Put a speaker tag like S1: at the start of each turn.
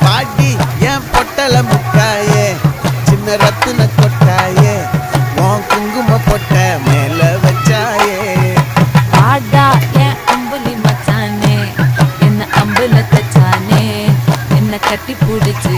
S1: பாட்டி என் பொட்டல முட்டாயே சின்ன ரத்தின கொட்டாயே உன் குங்கும பொட்ட மேல வச்சாயே
S2: ஆடா என் அம்புலி மச்சானே என்ன அம்புல தச்சானே என்ன கட்டி பிடிச்சு